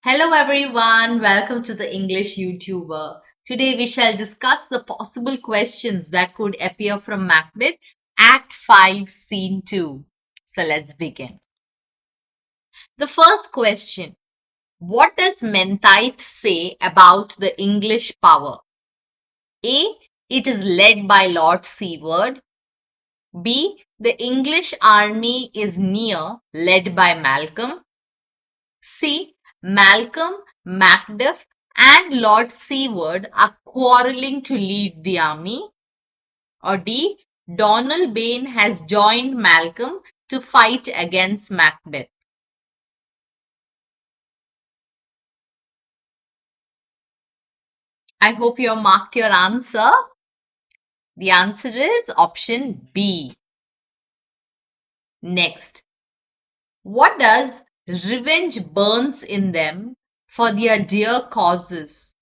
Hello everyone, welcome to the English YouTuber. Today we shall discuss the possible questions that could appear from Macbeth, Act 5, Scene 2. So let's begin. The first question: what does Menteith say about the English power? A. It is led by Lord Seward. B. The English army is near, led by Malcolm. C. Malcolm, Macduff, and Lord Seward are quarrelling to lead the army. Or D. Donalbain has joined Malcolm to fight against Macbeth. I hope you have marked your answer. The answer is option B. Next, what does revenge burns in them for their dear causes?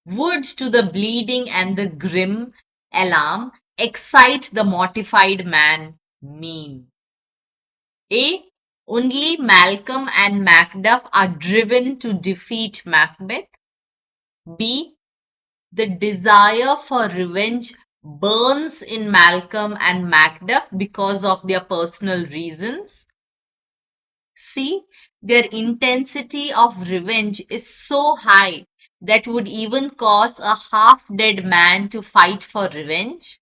Would to the bleeding and the grim alarm excite the mortified man mean? A. Only Malcolm and Macduff are driven to defeat Macbeth. B. The desire for revenge burns in Malcolm and Macduff because of their personal reasons. C. Their intensity of revenge is so high that would even cause a half-dead man to fight for revenge?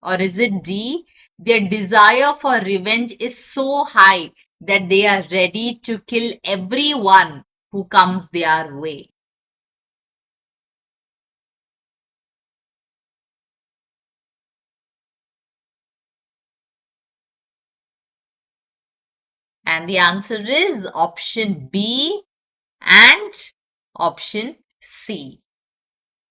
Or is it D? Their desire for revenge is so high that they are ready to kill everyone who comes their way. And the answer is option B and option C.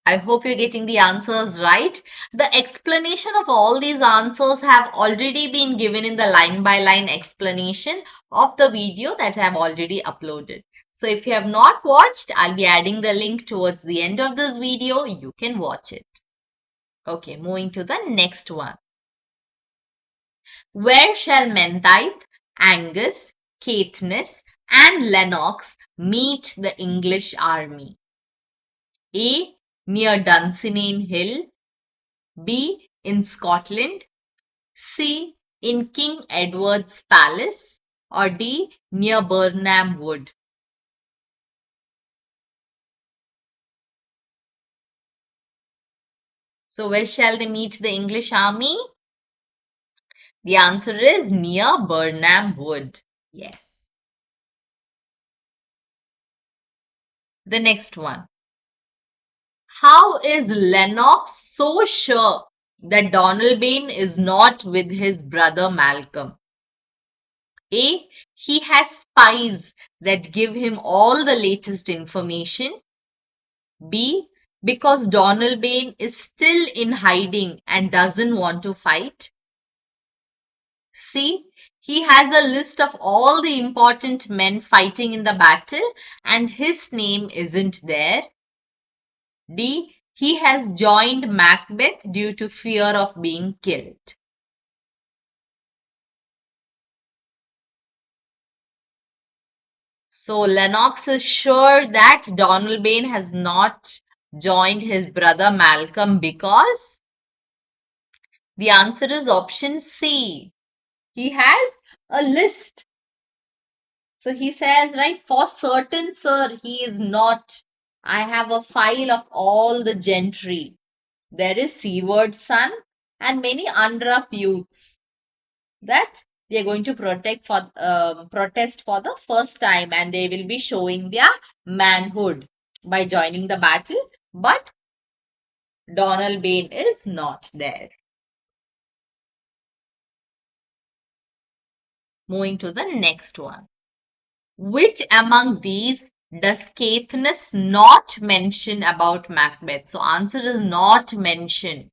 I hope you're getting the answers right. The explanation of all these answers have already been given in the line by line explanation of the video that I have already uploaded. So if you have not watched, I'll be adding the link towards the end of this video. You can watch it. Okay, moving to the next one. Where shall Menteith, Angus, Caithness, and Lennox meet the English army? A. Near Dunsinane Hill. B. In Scotland. C. In King Edward's Palace. Or D. Near Burnham Wood. So where shall they meet the English army? The answer is near Burnham Wood. Yes. The next one. How is Lennox so sure that Donalbain is not with his brother Malcolm? A. He has spies that give him all the latest information. B. Because Donalbain is still in hiding and doesn't want to fight. C. He has a list of all the important men fighting in the battle and his name isn't there. D. He has joined Macbeth due to fear of being killed. So Lennox is sure that Donalbain has not joined his brother Malcolm because the answer is option C. He has a list. So he says, right, for certain, sir, he is not. I have a file of all the gentry. There is Seward's son and many unruffed youths that they are going to protest for the first time, and they will be showing their manhood by joining the battle. But Donalbain is not there. Moving to the next one. Which among these does Caithness not mention about Macbeth? So answer is not mention.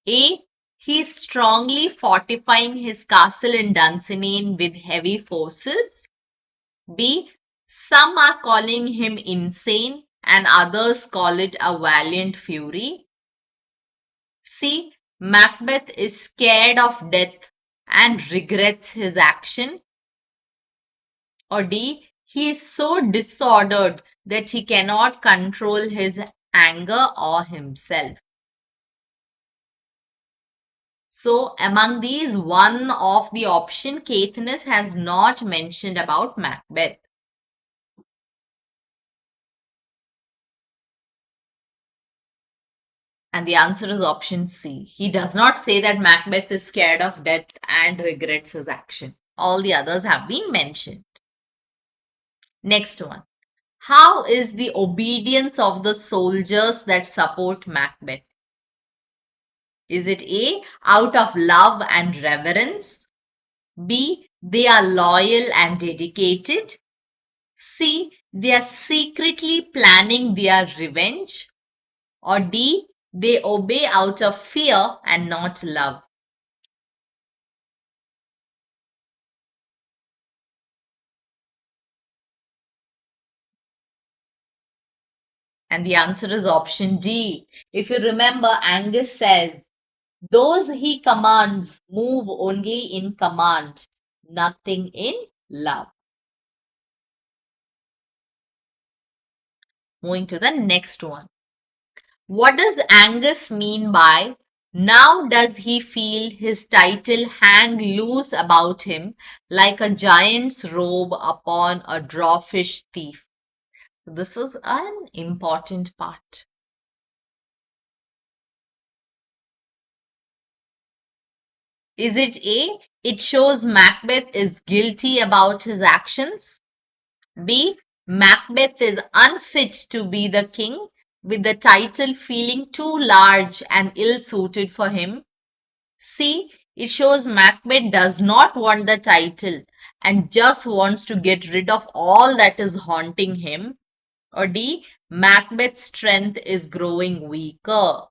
A. He is strongly fortifying his castle in Dunsinane with heavy forces. B. Some are calling him insane and others call it a valiant fury. C. Macbeth is scared of death and regrets his action. Or D. he is so disordered that he cannot control his anger or himself. So among these, one of the option Caithness has not mentioned about Macbeth. And the answer is option C. He does not say that Macbeth is scared of death and regrets his action. All the others have been mentioned. Next one. How is the obedience of the soldiers that support Macbeth? Is it A, out of love and reverence? B, they are loyal and dedicated? C, they are secretly planning their revenge? Or D, they obey out of fear and not love? And the answer is option D. If you remember, Angus says, those he commands move only in command, nothing in love. Moving to the next one. What does Angus mean by now does he feel his title hang loose about him like a giant's robe upon a drawfish thief? This is an important part. Is it A? It shows Macbeth is guilty about his actions. B. Macbeth is unfit to be the king, with the title feeling too large and ill suited for him. C. It shows Macbeth does not want the title and just wants to get rid of all that is haunting him. Or D. Macbeth's strength is growing weaker.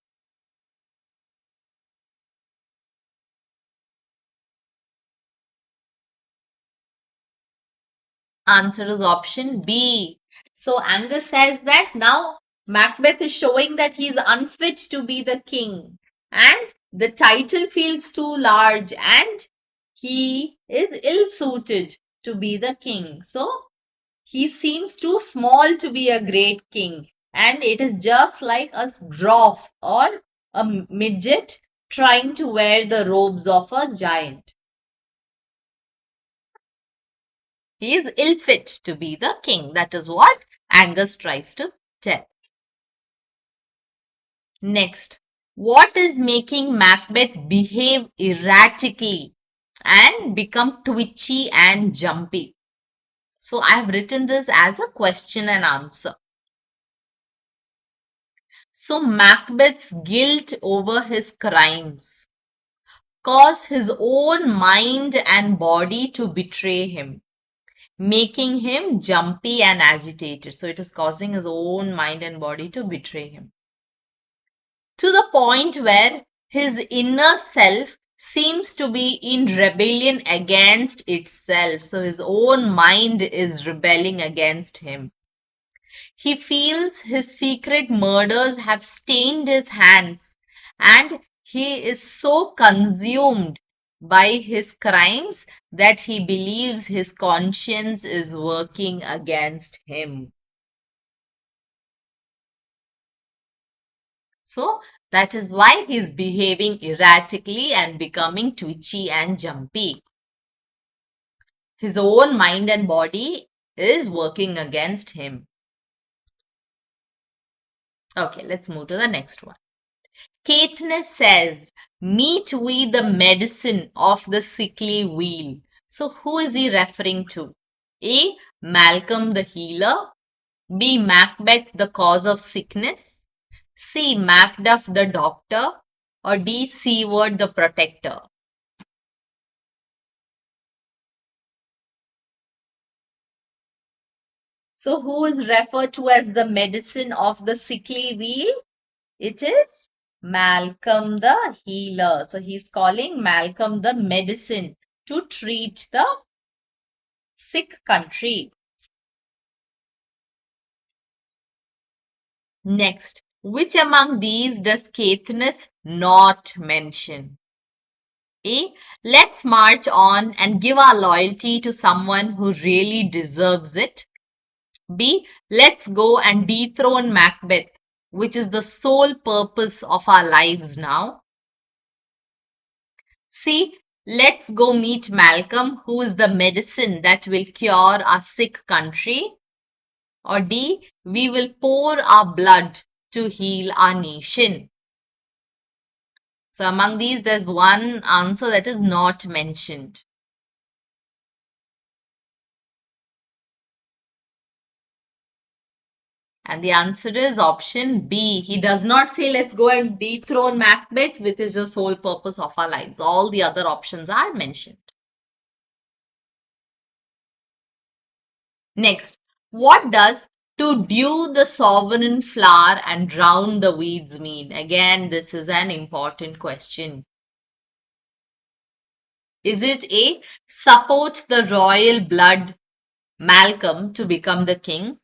Answer is option B. So Angus says that now Macbeth is showing that he is unfit to be the king and the title feels too large and he is ill suited to be the king. So he seems too small to be a great king and it is just like a dwarf or a midget trying to wear the robes of a giant. He is ill fit to be the king. That is what Angus tries to tell. Next, what is making Macbeth behave erratically and become twitchy and jumpy? So I have written this as a question and answer. So Macbeth's guilt over his crimes cause his own mind and body to betray him, making him jumpy and agitated. So it is causing his own mind and body to betray him. To the point where his inner self seems to be in rebellion against itself. So his own mind is rebelling against him. He feels his secret murders have stained his hands and he is so consumed by his crimes that he believes his conscience is working against him. So that is why he is behaving erratically and becoming twitchy and jumpy. His own mind and body is working against him. Okay, let's move to the next one. Caithness says, meet we the medicine of the sickly wheel. So who is he referring to? A. Malcolm the healer. B. Macbeth the cause of sickness. C. Macduff the doctor. Or D. Siward the protector. So who is referred to as the medicine of the sickly wheel? It is Malcolm the healer. So he's calling Malcolm the medicine to treat the sick country. Next, which among these does Caithness not mention? A. Let's march on and give our loyalty to someone who really deserves it. B. Let's go and dethrone Macbeth, which is the sole purpose of our lives now. C. Let's go meet Malcolm, who is the medicine that will cure our sick country. Or D. We will pour our blood to heal our nation. So among these, there's one answer that is not mentioned. And the answer is option B. He does not say let's go and dethrone Macbeth, which is the sole purpose of our lives. All the other options are mentioned. Next, what does to dew the sovereign flower and drown the weeds mean? Again, this is an important question. Is it A. Support the royal blood Malcolm to become the king?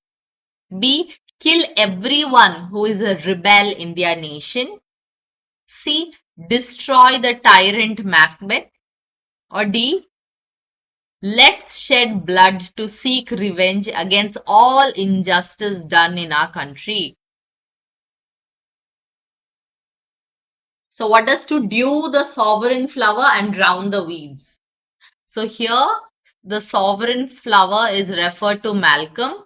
B. Kill everyone who is a rebel in their nation? C. Destroy the tyrant Macbeth? Or D. Let's shed blood to seek revenge against all injustice done in our country. So, what does to dew the sovereign flower and drown the weeds? So, here the sovereign flower is referred to Malcolm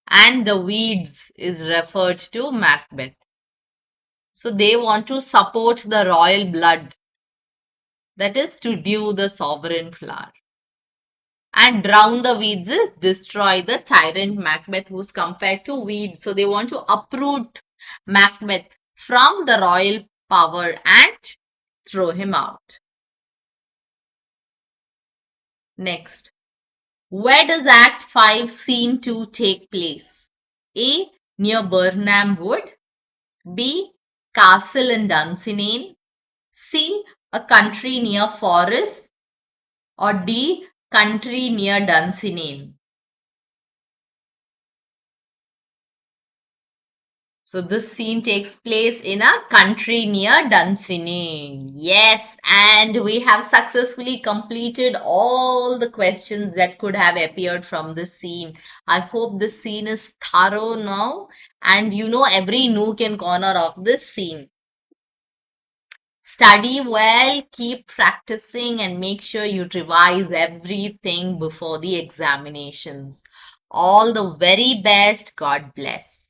and the weeds is referred to Macbeth. So, they want to support the royal blood, that is to dew the sovereign flower. And drown the weeds is destroy the tyrant Macbeth, who's compared to weeds. So they want to uproot Macbeth from the royal power and throw him out. Next, where does Act 5, Scene 2 take place? A. Near Burnham Wood. B. Castle in Dunsinane. C. A country near Forres. Or D. Country near Dunsinane. So this scene takes place in a country near Dunsinane. Yes, and we have successfully completed all the questions that could have appeared from this scene. I hope this scene is thorough now and you know every nook and corner of this scene. Study well, keep practicing and make sure you revise everything before the examinations. All the very best. God bless.